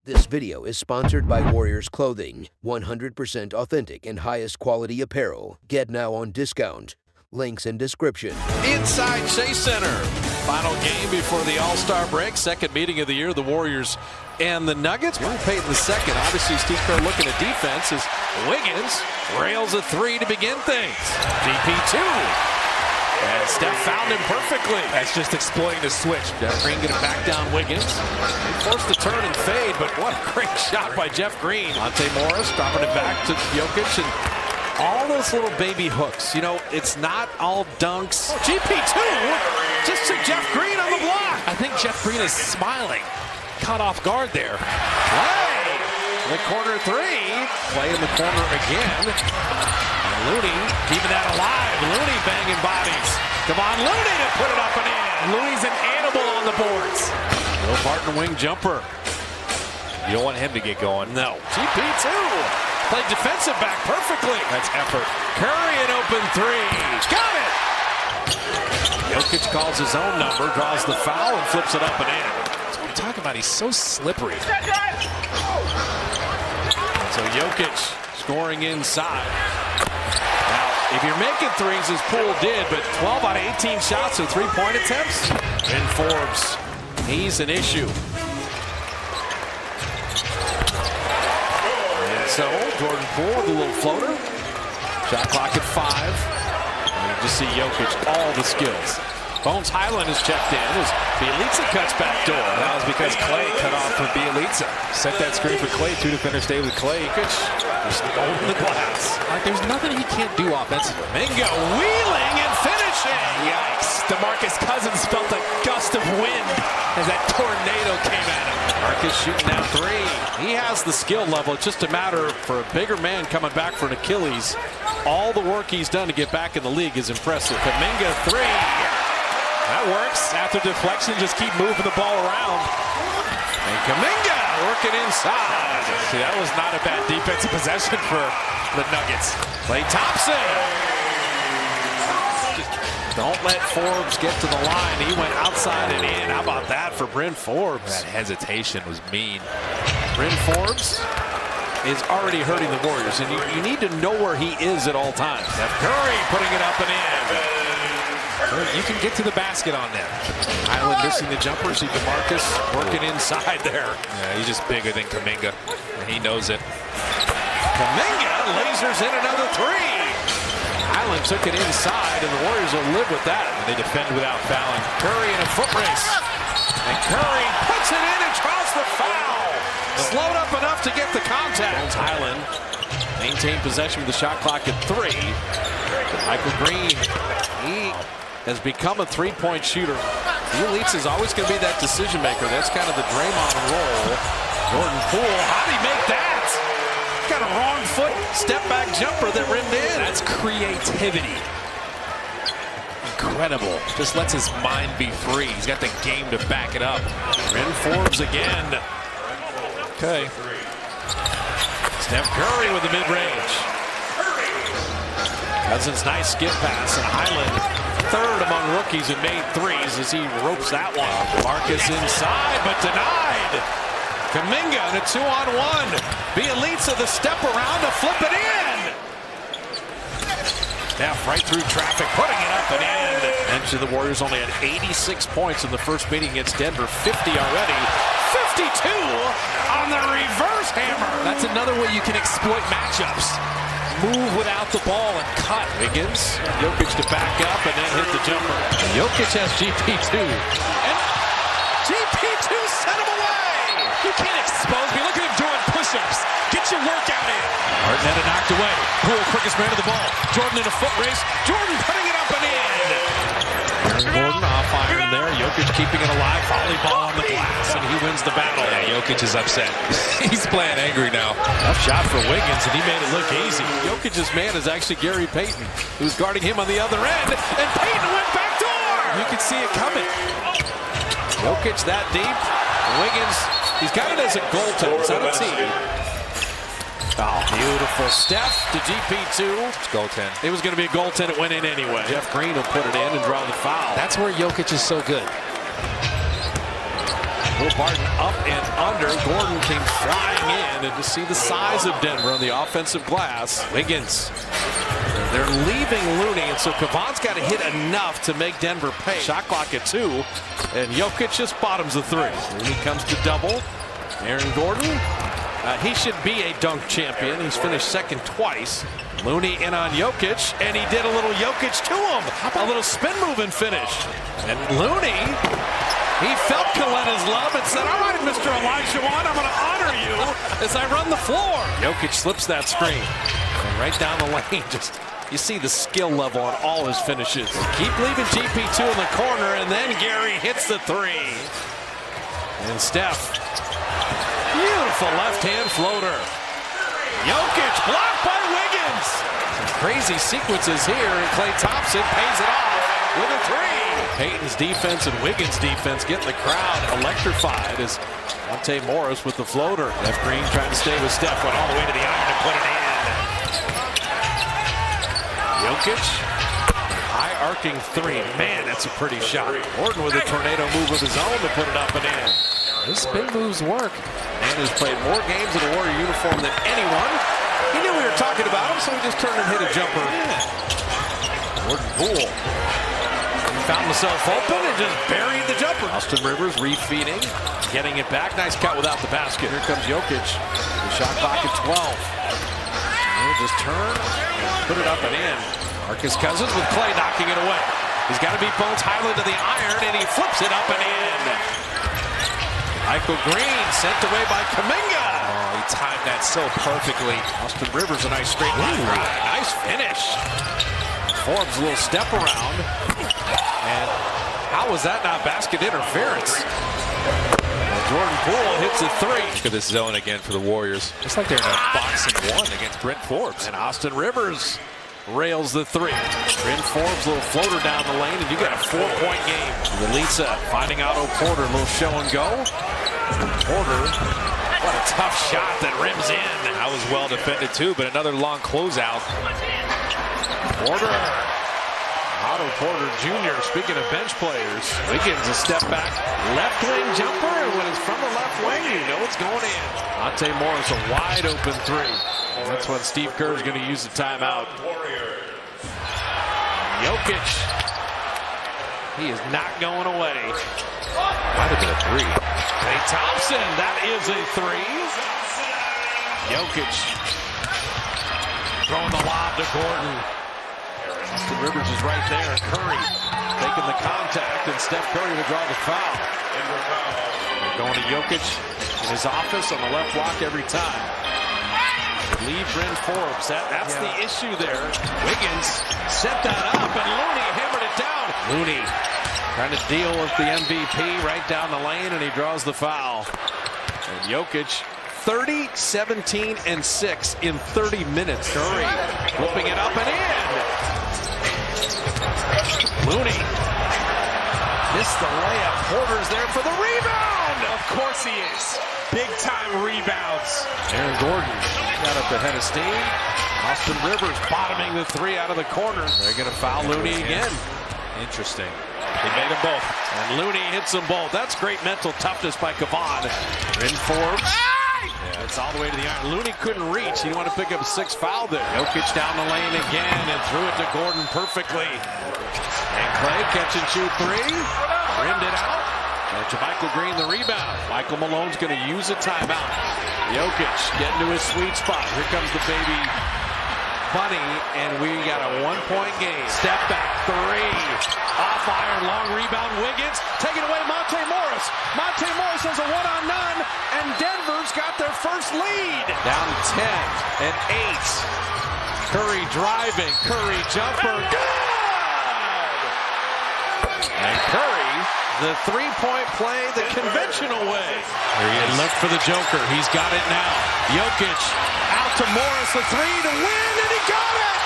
This video is sponsored by Warriors Clothing, 100% authentic and highest quality apparel. Get now on discount. Links in description. Inside Chase Center. Final game before the All-Star break. Second meeting of the year, the Warriors and the Nuggets. Gary Payton the second. Obviously, Steve Kerr looking at defense as Wiggins rails a three to begin things. DP2. And Steph found him perfectly. That's just exploiting the switch. Jeff Green going to back down Wiggins. He forced the turn and fade, but what a great shot by Jeff Green. Monte Morris dropping it back to Jokic, and all those little baby hooks. You know, it's not all dunks. Oh, GP2 just took Jeff Green on the block. I think Jeff Green is smiling. Caught off guard there. Clay, the corner three. Clay in the corner again. Looney keeping that alive. Looney banging bodies. Come on, Looney to put it up and in. Looney's an animal on the boards. Will Barton wing jumper. You don't want him to get going. No. GP2 played defensive back perfectly. That's effort. Curry an open three. Got it. Jokic calls his own number, draws the foul, and flips it up and in. That's what I'm talking about. He's so slippery. So Jokic scoring inside. Now, if you're making threes, as Poole did, but 12 out of 18 shots are three-point attempts. And Forbes, he's an issue. And so, Jordan Poole with a little floater. Shot clock at 5. And you just see Jokic, all the skills. Bones Highland is checked in as Bielitsa cuts back door. That was because Clay cut off for Bielitsa. Set that screen for Clay, 2 to finish day with Clay. Just holding the glass. Like, there's nothing he can't do offensively. Mingo wheeling and finishing. Yikes. DeMarcus Cousins felt a gust of wind as that tornado came at him. Marcus shooting that three. He has the skill level. It's just a matter for a bigger man coming back for an Achilles. All the work he's done to get back in the league is impressive. Kuminga three. That works. After deflection, just keep moving the ball around. And Kuminga working inside. See, that was not a bad defensive possession for the Nuggets. Klay Thompson. Don't let Forbes get to the line. He went outside and in. How about that for Bryn Forbes? That hesitation was mean. Bryn Forbes is already hurting the Warriors, and you need to know where he is at all times. Steph Curry putting it up and in. You can get to the basket on that. Highland missing the jumper. See DeMarcus working inside there. Yeah, he's just bigger than Kuminga, and he knows it. Kuminga lasers in another three. Highland took it inside, and the Warriors will live with that. And they defend without fouling. Curry in a foot race. And Curry puts it in and draws the foul. Slowed up enough to get the contact. Bones Highland maintained possession with the shot clock at 3. Michael Green, he has become a three-point shooter. Bielitsa is always going to be that decision maker. That's kind of the Draymond role. Jordan Poole, how did he make that? Got a wrong foot step-back jumper that rimmed in. That's creativity. Incredible. Just lets his mind be free. He's got the game to back it up. Bryn Forbes again. Okay. Steph Curry with the mid-range. Cousins, nice skip pass, and Highland third among rookies and made threes as he ropes that one. Marcus inside, but denied. Kuminga in a 2-on-1. Bielitsa the step around to flip it in. Steph right through traffic, putting it up and in. Mention the Warriors only had 86 points in the first meeting against Denver, 50 already. 52 on the reverse hammer. That's another way you can exploit matchups. Move without the ball and cut. Wiggins, Jokic to back up and then hit the jumper. Jokic has GP2. And GP2 sent him away. You can't expose me. Look at him doing push-ups. Get your workout in. Harden had it knocked away. Poole, quickest man of the ball. Jordan in a foot race. Jordan putting it up and in. Gordon off iron there. Jokic keeping it alive. Volleyball on the glass, and he wins the battle. Yeah, Jokic is upset. He's playing angry now. Tough shot for Wiggins, and he made it look easy. Jokic's man is actually Gary Payton, who's guarding him on the other end, and Payton went back door. You could see it coming. Jokic that deep. Wiggins, he's got it as a goaltender. It's on a team. Oh, beautiful. Steph to GP2. It's goaltend. It was going to be a goaltend. It went in anyway. Jeff Green will put it in and draw the foul. That's where Jokic is so good. Will Barton up and under. Gordon came flying in, and to see the size of Denver on the offensive glass. Wiggins. They're leaving Looney, and so Kavon's got to hit enough to make Denver pay. Shot clock at 2, and Jokic just bottoms the 3. Looney comes to double. Aaron Gordon, he should be a dunk champion. He's finished second twice. Looney in on Jokic, and he did a little Jokic to him. A little spin move and finish. And Looney, he felt Coletta's love and said, all right, Mr. Olajuwon, I'm going to honor you as I run the floor. Jokic slips that screen. And right down the lane, just you see the skill level on all his finishes. Keep leaving GP2 in the corner, and then Gary hits the 3. And Steph, beautiful left-hand floater. Jokic blocked by Wiggins. Some crazy sequences here, and Klay Thompson pays it off with a 3. Payton's defense and Wiggins' defense getting the crowd electrified as Monte Morris with the floater. Jeff Green trying to stay with Steph, went all the way to the iron and put it in. Jokic, high arcing 3. Man, that's a pretty shot. Gordon with a tornado move of his own to put it up and in. His spin moves work. Man who's played more games in a Warrior uniform than anyone. He knew we were talking about him, so he just turned and hit a jumper. Gordon Poole. He found himself open and just buried the jumper. Austin Rivers refeeding, getting it back. Nice cut without the basket. Here comes Jokic. The shot clock at 12. He'll just turn and put it up and in. Marcus Cousins with Klay knocking it away. He's got to beat Bones Highland to the iron, and he flips it up and in. Michael Green sent away by Kuminga. Oh, he timed that so perfectly. Austin Rivers, a nice straight line drive. Nice finish. Forbes a little step around. And how was that not basket interference? Jordan Poole hits a 3. Look at this zone again for the Warriors. Just like they're in a box and 1 against Brent Forbes. And Austin Rivers rails the 3. Brent Forbes, a little floater down the lane, and you got a 4-point game. Lisa finding Otto Porter, a little show and go. Porter, what a tough shot that rims in. That was well defended too, but another long closeout. Porter. Otto Porter Jr., speaking of bench players. Wiggins a step back, left wing jumper, and when it's from the left wing, you know it's going in. Monte Morris, a wide open 3. And that's when Steve Kerr is going to use the timeout. Jokic, he is not going away. Might have been a 3. Klay Thompson, that is a 3. Jokic throwing the lob to Gordon. Austin Rivers is right there. Curry taking the contact, and Steph Curry will draw the foul. They're going to Jokic in his office on the left block every time. Leave Brent Forbes. That's the issue there. Wiggins set that up, and Looney hammered it down. Looney trying to deal with the MVP right down the lane, and he draws the foul. And Jokic, 30, 17, and 6 in 30 minutes. Curry flipping it up and in. Looney missed the layup. Porter's there for the rebound. Of course he is. Big-time rebounds. Aaron Gordon got up ahead of steam. Austin Rivers bottoming the 3 out of the corner. They're going to foul Looney again. Interesting. They made them both. And Looney hits them both. That's great mental toughness by Kavon. Bryn Forbes. It's all the way to the iron. Looney couldn't reach. He didn't want to pick up a 6th foul there. Jokic down the lane again and threw it to Gordon perfectly. And Klay catch and shoot 3. Rimmed it out. And to Michael Green the rebound. Michael Malone's going to use a timeout. Jokic getting to his sweet spot. Here comes the baby bunny, and we got a 1-point game. Step back 3. Off iron, long rebound. Wiggins taking away Monte Morris. Monte Morris has a 1-on-none, and Denver's got their first lead. Down 10 and 8. Curry driving. Curry jumper. Good! And Curry, the 3-point play the conventional way. There he is. And look for the Joker. He's got it now. Jokic out to Morris, the 3 to win, and he got it!